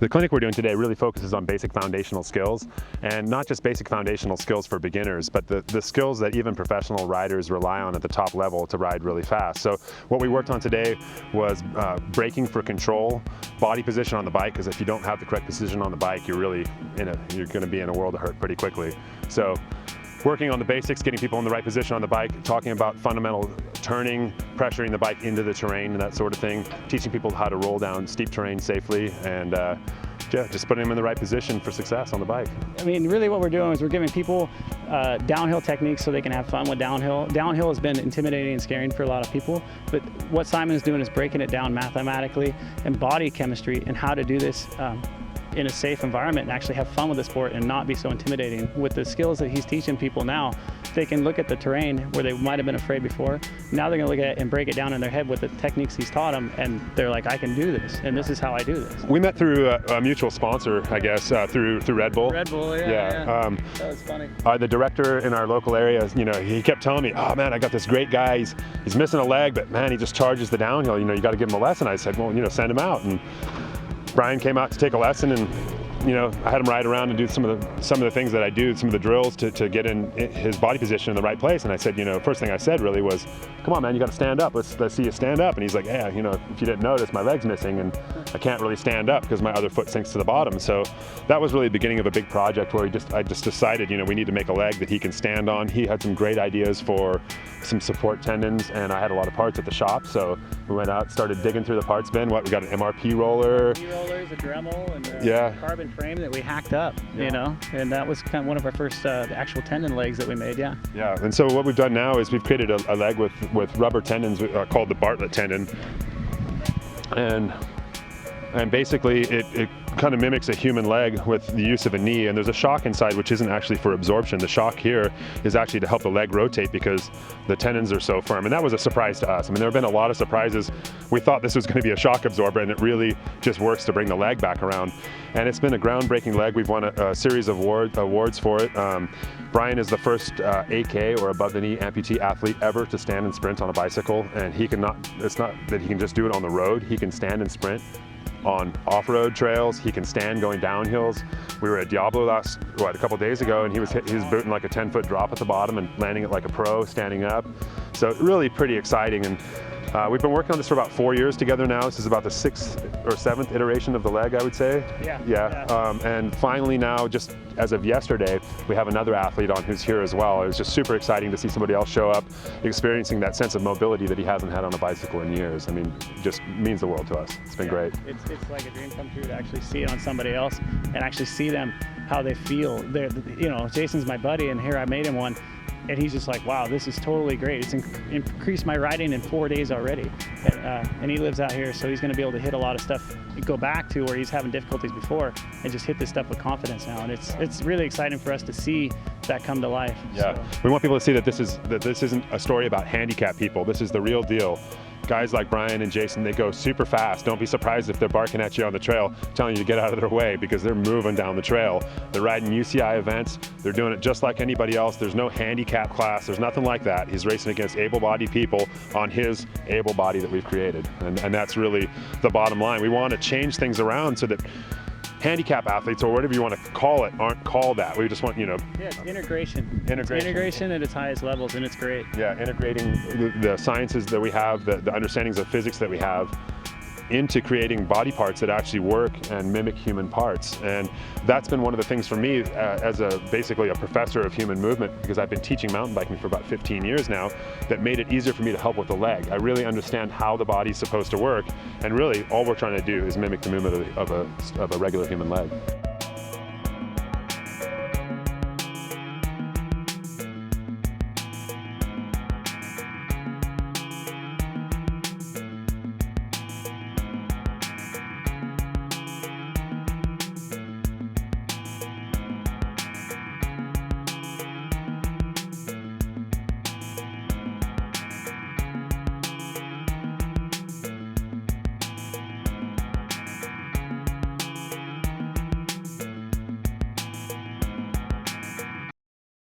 The clinic we're doing today really focuses on basic foundational skills, and not just basic foundational skills for beginners, but the skills that even professional riders rely on at the top level to ride really fast. So what we worked on today was braking for control, body position on the bike, because if you don't have the correct position on the bike, you're going to be in a world of hurt pretty quickly. So working on the basics, getting people in the right position on the bike, talking about fundamental turning, pressuring the bike into the terrain and that sort of thing, teaching people how to roll down steep terrain safely, and yeah, just putting them in the right position for success on the bike. I mean, really what we're doing is we're giving people downhill techniques so they can have fun with downhill. Downhill has been intimidating and scaring for a lot of people, but what Simon is doing is breaking it down mathematically and body chemistry and how to do this in a safe environment and actually have fun with the sport and not be so intimidating. With the skills that he's teaching people now, they can look at the terrain where they might have been afraid before. Now they're gonna look at it and break it down in their head with the techniques he's taught them, and they're like, I can do this, and this is how I do this. We met through a mutual sponsor, I guess, through Red Bull. Red Bull, yeah. That was funny. The director in our local area, he kept telling me, oh man, I got this great guy, he's missing a leg, but man, he just charges the downhill, you got to give him a lesson. I said, well, send him out. And Brian came out to take a lesson, and I had him ride around and do some of the things that I do, some of the drills to get in his body position in the right place. And I said, first thing I said really was, come on man, you got to stand up. Let's see you stand up. And he's like, yeah, if you didn't notice, my leg's missing and I can't really stand up because my other foot sinks to the bottom. So that was really the beginning of a big project where I just decided, we need to make a leg that he can stand on. He had some great ideas for some support tendons, and I had a lot of parts at the shop. So we went out, started digging through the parts bin. We got an MRP roller. Rollers, a Dremel, and a carbon frame that we hacked up, and that was kind of one of our first actual tendon legs that we made, yeah. Yeah, and so what we've done now is we've created a leg with rubber tendons called the Bartlett tendon, and basically it kind of mimics a human leg with the use of a knee, and there's a shock inside which isn't actually for absorption. The shock here is actually to help the leg rotate because the tendons are so firm, and that was a surprise to us. I mean, there have been a lot of surprises. We thought this was going to be a shock absorber, and it really just works to bring the leg back around. And it's been a groundbreaking leg. We've won a series of awards for it. Brian is the first AK or above the knee amputee athlete ever to stand and sprint on a bicycle, and it's not that he can just do it on the road. He can stand and sprint on off-road trails. He can stand going downhills. We were at Diablo a couple days ago, and he was booting like a 10-foot drop at the bottom and landing it like a pro, standing up. So really pretty exciting. And we've been working on this for about 4 years together now. This is about the 6th or 7th iteration of the leg, I would say. Yeah. And finally now, just as of yesterday, we have another athlete on who's here as well. It was just super exciting to see somebody else show up, experiencing that sense of mobility that he hasn't had on a bicycle in years. I mean, just means the world to us. It's been great. It's like a dream come true to actually see it on somebody else and actually see them, how they feel. Jason's my buddy, and here I made him one. And he's just like, wow, this is totally great. It's increased my riding in 4 days already. And he lives out here, so he's going to be able to hit a lot of stuff, go back to where he's having difficulties before, and just hit this stuff with confidence now. And it's really exciting for us to see that come to life. Yeah, so we want people to see that this isn't a story about handicapped people. This is the real deal. Guys like Brian and Jason, they go super fast. Don't be surprised if they're barking at you on the trail, telling you to get out of their way, because they're moving down the trail. They're riding UCI events. They're doing it just like anybody else. There's no handicap class. There's nothing like that. He's racing against able-bodied people on his able body that we've created. And that's really the bottom line. We want to change things around so that handicap athletes, or whatever you want to call it, aren't called that. We just want, Yeah, it's integration. It's integration at its highest levels, and it's great. Yeah, integrating the sciences that we have, the understandings of physics that we have, into creating body parts that actually work and mimic human parts. And that's been one of the things for me as basically a professor of human movement, because I've been teaching mountain biking for about 15 years now, that made it easier for me to help with the leg. I really understand how the body's supposed to work, and really all we're trying to do is mimic the movement of a regular human leg.